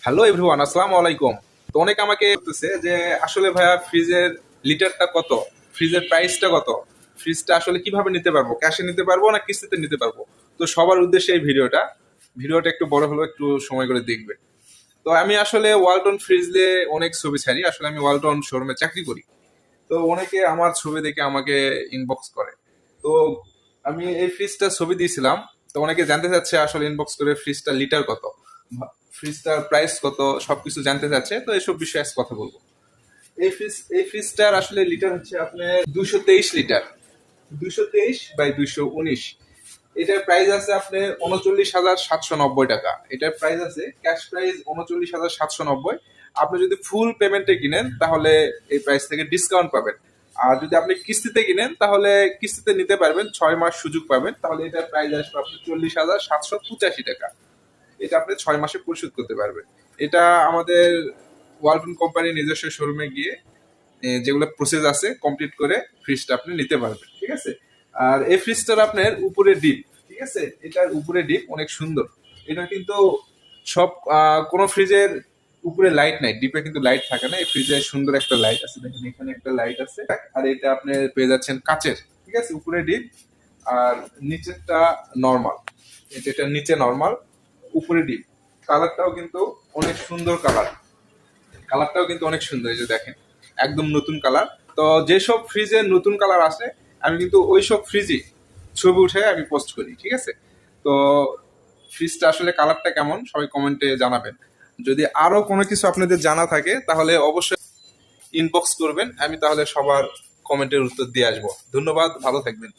Hello everyone, আসসালামু আলাইকুম। তো অনেক আমাকে বলতেছে যে আসলে ভাইয়া ফ্রিজের লিটারটা কত, ফ্রিজের প্রাইসটা কত, ফ্রিজটা আসলে কিভাবে নিতে পারবো, ক্যাশে নিতে পারবো না কিস্তিতে নিতে পারবো। তো সবার উদ্দেশ্যে এই ভিডিওটা একটু বড় হলো, একটু সময় করে দেখবে। তো আমি আসলে ওয়ালটন ফ্রিজ দিয়ে অনেক ছবি ছাড়ি, আসলে আমি ওয়ালটন শোরুমে চাকরি করি। তো অনেকে আমার ছবি দেখে আমাকে ইনবক্স করে। তো আমি এই ফ্রিজটার ছবি দিয়েছিলাম। তো অনেকে জানতে চাচ্ছে আসলে ইনবক্স করে ফ্রিজটা লিটার কত, ফ্রিজটার প্রাইস কত, সবকিছু জানতে চাচ্ছে। তো এইসব বিষয়ে আজ কথা বলবো। এই ফ্রিজটার আসলে লিটার হচ্ছে আপনার 223 লিটার, 223/219। এটার প্রাইস আছে আপনার 39,790 টাকা। এটার প্রাইস আছে, ক্যাশ প্রাইস 39,790। আপনি যদি ফুল পেমেন্টে কিনেন তাহলে এই প্রাইস থেকে ডিসকাউন্ট পাবেন। আর যদি আপনি কিস্তিতে কিনেন তাহলে কিস্তিতে নিতে পারবেন, 6 মাস সুযোগ পাবেন। তাহলে এটার প্রাইস আসবে আপনার 40,785 টাকা। এটা আপনি 6 মাসে পরিশোধ করতে পারবেন। এটা আমাদের ওয়ালটন কোম্পানির নিজস্ব শোরুমে গিয়ে যেগুলো প্রসেস আছে কমপ্লিট করে ফ্রিজটা আপনি নিতে পারবেন, ঠিক আছে। আর এই ফ্রিজটার আপনার উপরে ডিপ, ঠিক আছে, এটার উপরে ডিপ অনেক সুন্দর। এটা কিন্তু সব কোনো ফ্রিজের উপরে লাইট নাই, ডিপে কিন্তু লাইট থাকে না। এই ফ্রিজে সুন্দর একটা লাইট আছে, দেখেন এখানে একটা লাইট আছে। আর এটা আপনি পেয়ে যাচ্ছেন কাচের, ঠিক আছে, উপরে ডিপ আর নিচেরটা নর্মাল। যেটা নিচে নর্মাল, উপরে ডিপ। কালারটাও কিন্তু অনেক সুন্দর কালার, কালারটাও কিন্তু অনেক সুন্দর, এই যে দেখেন একদম নতুন কালার। তো যেসব ফ্রিজে নতুন কালার আসে আমি কিন্তু ওই সব ফ্রিজই ছবি উঠে আমি পোস্ট করি, ঠিক আছে। তো ফ্রিজটা আসলে কালারটা কেমন সবাই কমেন্টে জানাবেন। যদি আরো কোনো কিছু আপনাদের জানা থাকে তাহলে অবশ্যই ইনবক্স করবেন, আমি তাহলে সবার কমেন্টের উত্তর দিয়ে আসবো। ধন্যবাদ, ভালো থাকবেন।